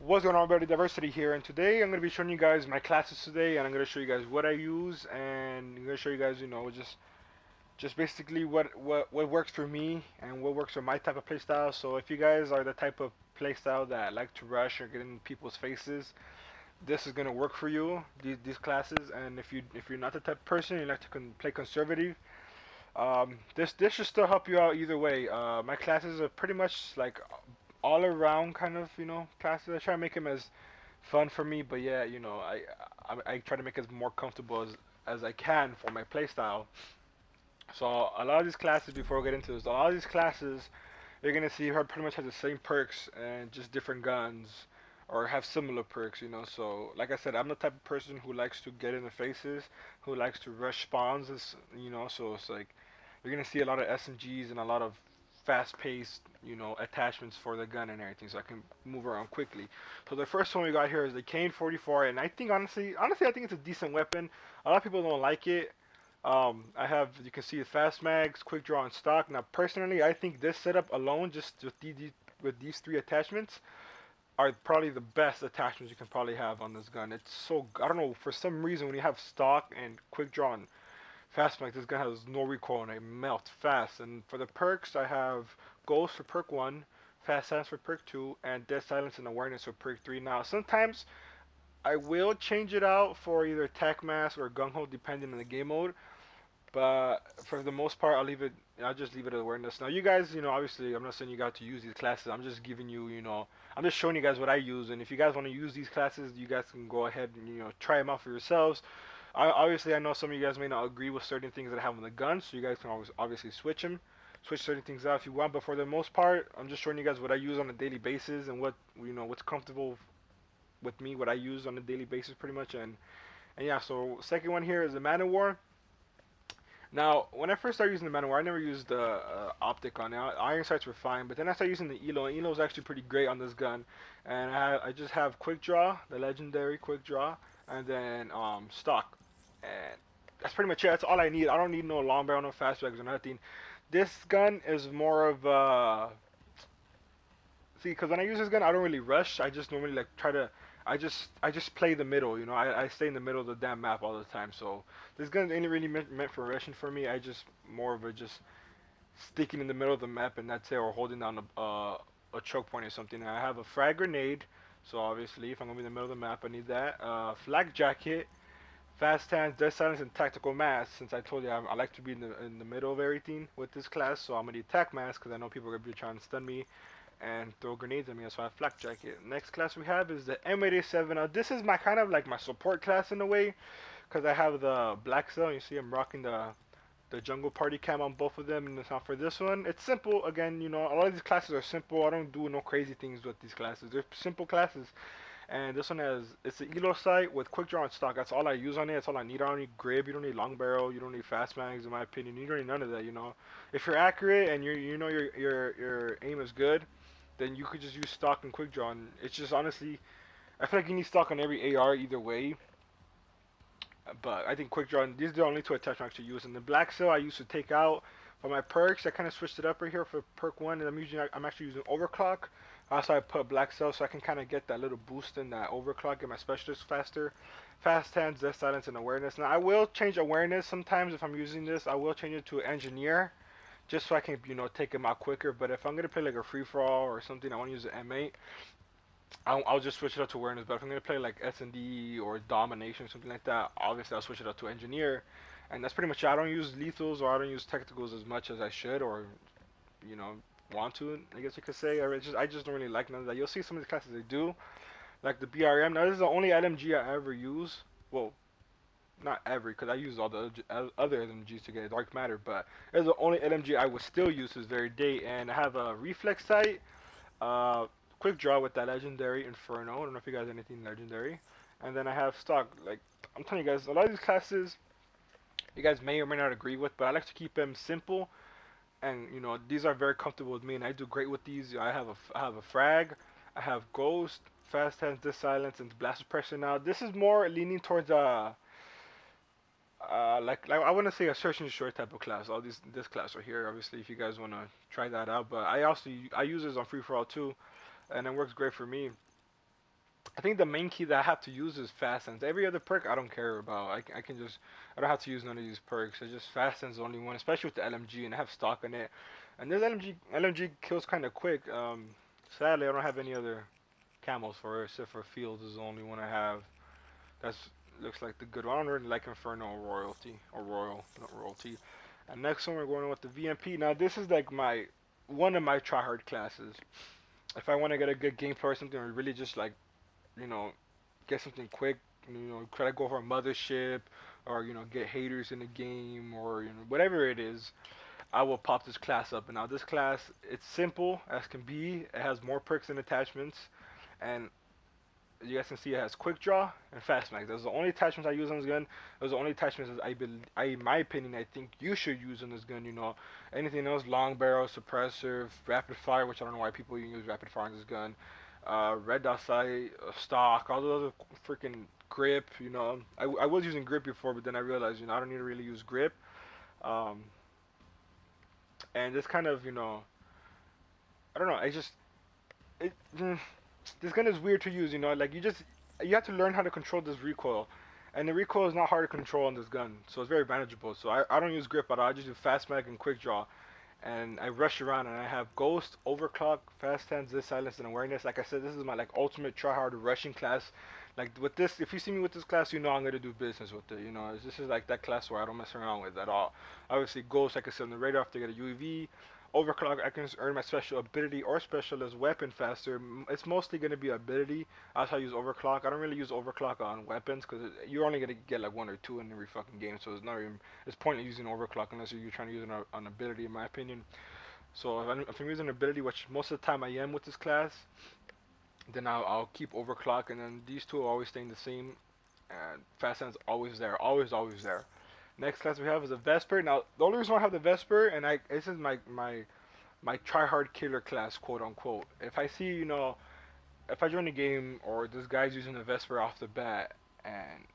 What's going on, everybody? Diversity here, and today I'm going to be showing you guys my classes today, and I'm going to show you guys what I use, and I'm going to show you guys, just basically what works for me and what works for my type of playstyle. So if you guys are the type of playstyle that like to rush or get in people's faces, this is going to work for you. These classes, and if you're not the type of person you like to play conservative, this should still help you out either way. My classes are pretty much like all around kind of classes. I try to make them as fun for me, but yeah, I try to make it as more comfortable as I can for my playstyle. So a lot of these classes, before we get into this, a lot of these classes you're gonna see her pretty much has the same perks and just different guns, or have similar perks. So like I said, I'm the type of person who likes to get in the faces, who likes to rush spawns, so it's like you're gonna see a lot of SMGs and a lot of fast-paced, attachments for the gun and everything, so I can move around quickly. So the first one we got here is the Kane 44, and I think honestly, I think it's a decent weapon. A lot of people don't like it. You can see the fast mags, quick draw, and stock. Now, personally, I think this setup alone, just with these three attachments, are probably the best attachments you can probably have on this gun. It's so, I don't know, for some reason when you have stock and quick draw and fast mag, this gun has no recoil and it melts fast. And for the perks, I have Ghost for perk 1, Fast Hands for perk 2, and Dead Silence and Awareness for perk 3. Now, sometimes I will change it out for either Attack Mask or Gung Ho depending on the game mode, but for the most part, I'll just leave it at awareness. Now, you guys, obviously, I'm not saying you got to use these classes. I'm just giving you, I'm just showing you guys what I use. And if you guys want to use these classes, you guys can go ahead and, try them out for yourselves. Obviously, I know some of you guys may not agree with certain things that I have on the gun, so you guys can always obviously switch certain things out if you want. But for the most part, I'm just showing you guys what I use on a daily basis and what's comfortable with me, what I use on a daily basis, pretty much. And yeah, so second one here is the Man of War. Now, when I first started using the manual, I never used the optic on it. Iron sights were fine, but then I started using the Elo, and Elo is actually pretty great on this gun. And I just have quick draw, the legendary quick draw, and then stock, and that's pretty much it. That's all I need. I don't need no long barrel, no fast bags, or nothing. This gun is more of see, because when I use this gun, I don't really rush. I just normally like try to. I just play the middle. I stay in the middle of the damn map all the time. So this gun ain't really meant for rushing for me. I just more of a just sticking in the middle of the map, and that's it, or holding down a choke point or something. And I have a frag grenade. So obviously, if I'm gonna be in the middle of the map, I need that. Flak jacket, fast hands, death silence, and tactical mask. Since I told you I like to be in the middle of everything with this class, so I'm gonna need attack mask because I know people are gonna be trying to stun me and throw grenades at me. That's why I have flak jacket. Next class we have is the M87. Now this is my kind of like my support class in a way, because I have the black cell. You see I'm rocking the jungle party cam on both of them. And it's not for this one. It's simple. Again, a lot of these classes are simple. I don't do no crazy things with these classes. They're simple classes. And this one it's an elo sight with quick draw and stock. That's all I use on it. That's all I need. I don't need grip. You don't need long barrel. You don't need fast mags, in my opinion. You don't need none of that. If you're accurate and your aim is good, then you could just use stock and quick draw. And it's just honestly, I feel like you need stock on every AR either way. But I think quick draw, these are the only two attachments I actually use. And the black cell I used to take out for my perks. I kind of switched it up right here for perk 1, and I'm actually using overclock. Also, I put black cell so I can kind of get that little boost in that overclock, get my specialist faster. Fast hands, death silence, and awareness. Now I will change awareness sometimes if I'm using this. I will change it to engineer, just so I can take him out quicker. But if I'm gonna play like a free for all or something, I want to use the M8. I'll just switch it up to awareness. But if I'm gonna play like S&D or domination or something like that, obviously I'll switch it up to engineer. And that's pretty much it. I don't use lethals or I don't use technicals as much as I should, or you know want to. I guess you could say. I just don't really like none of that. You'll see some of the classes they do, like the BRM. Now this is the only LMG I ever use. Well, not every, because I use all the other LMGs to get dark matter, but it's the only LMG I would still use to this very day. And I have a reflex sight, uh, quick draw with that legendary Inferno. I don't know if you guys have anything legendary. And then I have stock. Like I'm telling you guys, a lot of these classes you guys may or may not agree with, but I like to keep them simple. And these are very comfortable with me, and I do great with these. I have a frag, I have ghost, fast hands, dis silence, and blast suppression. Now this is more leaning towards like I want to say a search and destroy type of class. All this class right here, obviously, if you guys want to try that out. But I use this on free for all too, and it works great for me. I think the main key that I have to use is fast sense. Every other perk I don't care about. I can just I don't have to use none of these perks. It's just fast sense is the only one, especially with the LMG, and I have stock in it. And this LMG kills kind of quick. Sadly, I don't have any other camos for it except for Fields is the only one I have. That's looks like the good one. I don't really like Inferno or Royalty or Royal, not Royalty. And next one we're going with the VMP. Now this is like my one of my tryhard classes. If I want to get a good gameplay or something, or really just like you know get something quick, try to go for a mothership, or get haters in the game, or whatever it is, I will pop this class up. And now this class, it's simple as can be. It has more perks and attachments, and you guys can see it has quick draw and fast mag. Those are the only attachments I use on this gun. Those are the only attachments that in my opinion, I think you should use on this gun. Anything else, long barrel, suppressor, rapid fire, which I don't know why people even use rapid fire on this gun. Red dot sight, stock, all those other freaking grip. I was using grip before, but then I realized, I don't need to really use grip. Um, and this kind of, I don't know. I just it. This gun is weird to use. Like you have to learn how to control this recoil, and the recoil is not hard to control on this gun, so it's very manageable. So I don't use grip at all. I just do fast mag and quick draw, and I rush around, and I have ghost, overclock, fast hands, this silence, and awareness. Like I said, this is my like ultimate try hard rushing class. Like with this, if you see me with this class, I'm gonna do business with it. This is like that class where I don't mess around with at all. Obviously, ghost, like I said, on the radar if they get a UAV. Overclock, I can earn my special ability or specialist weapon faster. It's mostly going to be ability. That's how I use overclock. I don't really use overclock on weapons because you're only going to get like one or two in every fucking game. So it's pointless using overclock unless you're trying to use it on ability, in my opinion. So if I'm using ability, which most of the time I am with this class, then I'll keep overclock, and then these two are always staying the same. And fast hand's always there, always there. Next class we have is a Vesper. Now the only reason why I have the Vesper, and this is my try hard killer class, quote unquote. If I see, if I join the game or this guy's using the Vesper off the bat and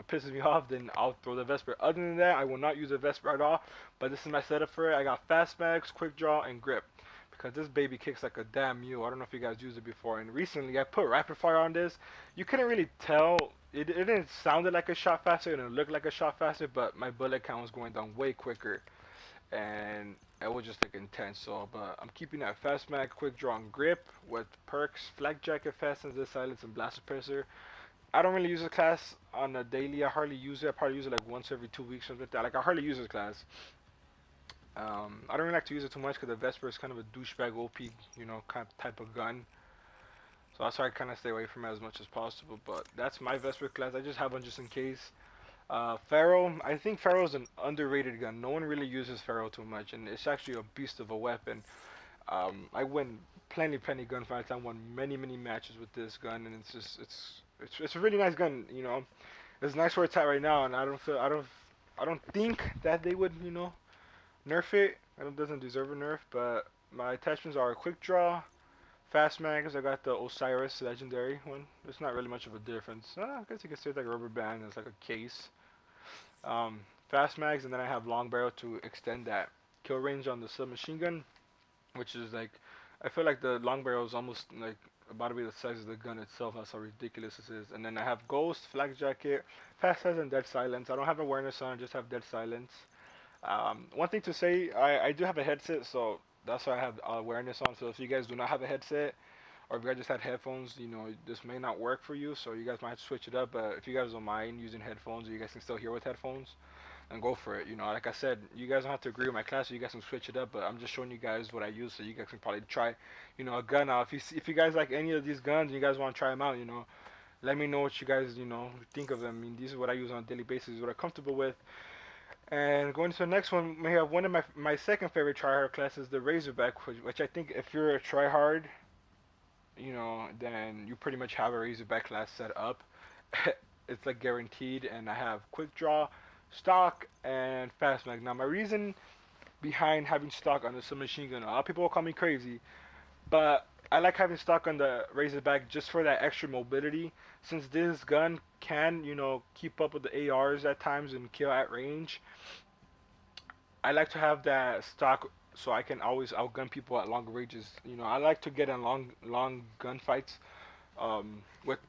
pisses me off, then I'll throw the Vesper. Other than that, I will not use a Vesper at all. But this is my setup for it. I got fast mags, quick draw, and grip. Because this baby kicks like a damn mule. I don't know if you guys used it before. And recently I put rapid fire on this. You couldn't really tell. It didn't sound like a shot faster and it looked like a shot faster, but my bullet count was going down way quicker. And it was just like intense. So, but I'm keeping that fast mag, quick draw, and grip with perks, flak jacket, fastens, this silence, and blast suppressor. I don't really use this class on a daily. I hardly use it. I probably use it like once every 2 weeks, something like that. Like I hardly use this class. I don't really like to use it too much because the Vesper is kind of a douchebag OP, kind of type of gun. So that's why I kind of stay away from it as much as possible. But that's my Vesper class. I just have one just in case. Pharaoh, I think Pharaoh is an underrated gun. No one really uses Pharaoh too much, and it's actually a beast of a weapon. I win plenty gunfights. I won many matches with this gun, and it's a really nice gun. It's nice where it's at right now, and I don't think that they would nerf it. It doesn't deserve a nerf, but my attachments are a quick draw, fast mags. I got the Osiris legendary one. It's not really much of a difference. I guess you can say it's like a rubber band. It's like a case. Fast mags, and then I have long barrel to extend that kill range on the submachine gun, which is like I feel like the long barrel is almost like about to be the size of the gun itself. That's how ridiculous this is. And then I have ghost, flak jacket, fast sense, and dead silence. I don't have awareness on. I just have dead silence. One thing to say, I do have a headset, so that's why I have awareness on. So if you guys do not have a headset, or if you guys just had headphones, this may not work for you. So you guys might have to switch it up. But if you guys don't mind using headphones, or you guys can still hear with headphones, then go for it. Like I said, you guys don't have to agree with my class, so you guys can switch it up. But I'm just showing you guys what I use, so you guys can probably try, a gun out. If you guys like any of these guns and you guys want to try them out, let me know what you guys, think of them. I mean, these are what I use on a daily basis, what I'm comfortable with. And going to the next one, we have one of my second favorite tryhard class is the Razorback, which I think if you're a tryhard, then you pretty much have a Razorback class set up. It's like guaranteed, and I have quick draw, stock, and fast mag. Now my reason behind having stock on the submachine gun, a lot of people will call me crazy, but I like having stock on the Razorback just for that extra mobility. Since this gun can, keep up with the ARs at times and kill at range, I like to have that stock so I can always outgun people at longer ranges. I like to get in long gunfights with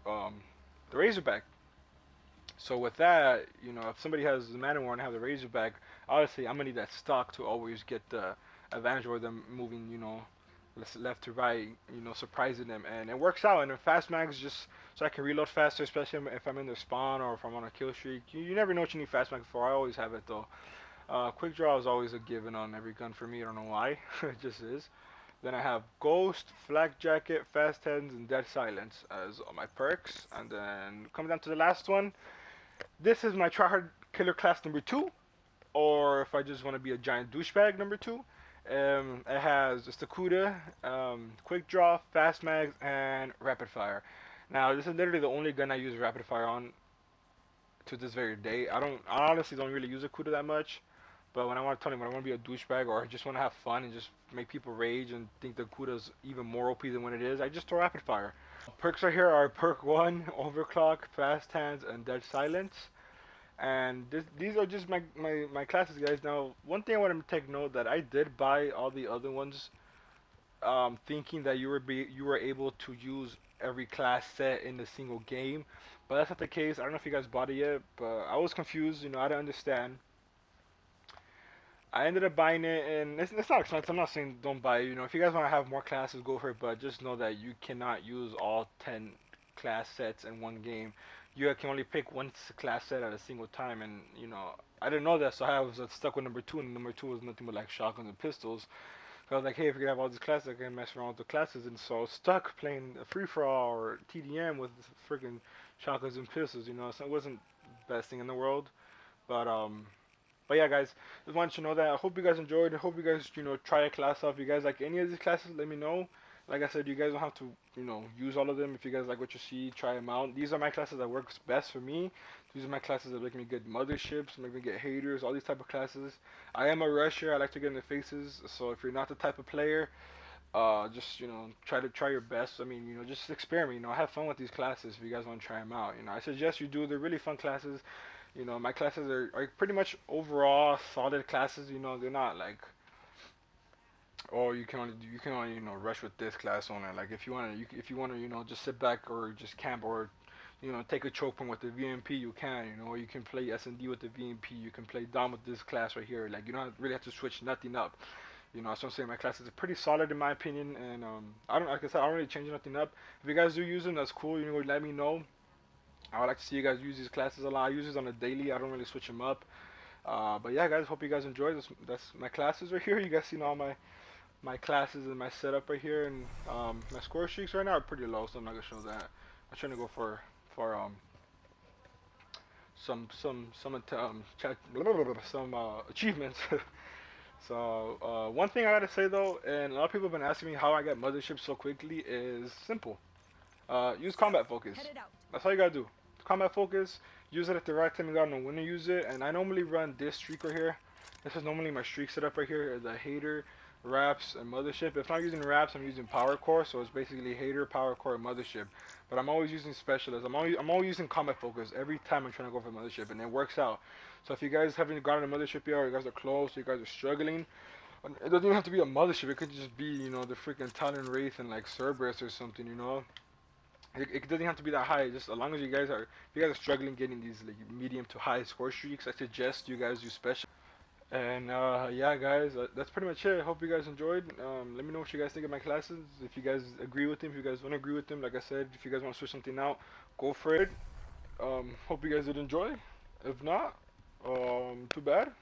the Razorback. So with that, if somebody has the Manowar and have the Razorback, obviously I'm gonna need that stock to always get the advantage over them moving, left to right, surprising them, and it works out. And then fast mags just so I can reload faster, especially if I'm in their spawn or if I'm on a kill streak. You never know what you need fast mag for. I always have it though. Quick draw is always a given on every gun for me. I don't know why, it just is. Then I have Ghost, Flak Jacket, Fast Hands, and Dead Silence as all my perks. And then coming down to the last one, this is my tryhard killer class number 2, or if I just want to be a giant douchebag number 2. It has just Akuda, quick draw, fast mags, and rapid fire. Now this is literally the only gun I use rapid fire on to this very day. I honestly don't really use Akuda that much, but when I want to tell you when I want to be a douchebag or I just want to have fun and just make people rage and think the Akuda's even more OP than what it is, I just throw rapid fire. Perks right here are perk 1, overclock, fast hands, and dead silence. And these are just my classes, guys. Now, one thing I want to take note that I did buy all the other ones, thinking that you were able to use every class set in a single game, but that's not the case. I don't know if you guys bought it yet, but I was confused. I didn't understand. I ended up buying it, and it's not expensive. I'm not saying don't buy it. If you guys want to have more classes, go for it. But just know that you cannot use all 10 class sets in one game. You can only pick one class set at a single time, and I didn't know that, so I was stuck with number 2, and number 2 was nothing but like shotguns and pistols. So I was like, hey, if you can have all these classes, I can mess around with the classes, and so I was stuck playing a free for all or TDM with freaking shotguns and pistols. So it wasn't the best thing in the world, but. But yeah, guys, just wanted to know that. I hope you guys enjoyed. I hope you guys, try a class out. If you guys like any of these classes, let me know. Like I said, you guys don't have to, use all of them. If you guys like what you see, try them out. These are my classes that works best for me. These are my classes that make me get motherships, make me get haters, all these type of classes. I am a rusher. I like to get in the faces. So if you're not the type of player, just try your best. I mean, just experiment. Have fun with these classes if you guys want to try them out. I suggest you do. They're really fun classes. My classes are pretty much overall solid classes. They're not like, oh, you can only rush with this class only. Like if you wanna just sit back or just camp or take a choke point with the VMP, you can. Or you can play S&D with the VMP. You can play Dom with this class right here. Like you don't really have to switch nothing up. That's what I'm saying. My classes are pretty solid in my opinion, and I don't like I said I don't really change nothing up. If you guys do use them, that's cool. Let me know. I would like to see you guys use these classes a lot. I use these on a daily. I don't really switch them up. But yeah, guys, hope you guys enjoy this. That's my classes right here. You guys seen all my classes and my setup right here, and my score streaks right now are pretty low, so I'm not gonna show that. I'm trying to go for some achievements. So one thing I gotta say though, and a lot of people have been asking me how I get motherships so quickly, is simple. Use combat focus. That's all you gotta do. Combat focus. Use it at the right time. You gotta know when to use it. And I normally run this streak right here. This is normally my streak setup right here. The hater, wraps, and mothership. If I'm using wraps, I'm using power core. So it's basically hater, power core, and mothership. But I'm always using specialist. I'm always using combat focus every time I'm trying to go for mothership, and it works out. So if you guys haven't gotten a mothership yet, or you guys are close, or you guys are struggling, it doesn't even have to be a mothership. It could just be, the freaking Talon Wraith and like Cerberus or something. It doesn't have to be that high. Just as long as if you guys are struggling getting these like medium to high score streaks, I suggest you guys use special. And yeah, guys, that's pretty much it. I hope you guys enjoyed. Let me know what you guys think of my classes. If you guys agree with them, if you guys don't agree with them, like I said, if you guys want to switch something out, go for it. Hope you guys did enjoy. If not, too bad.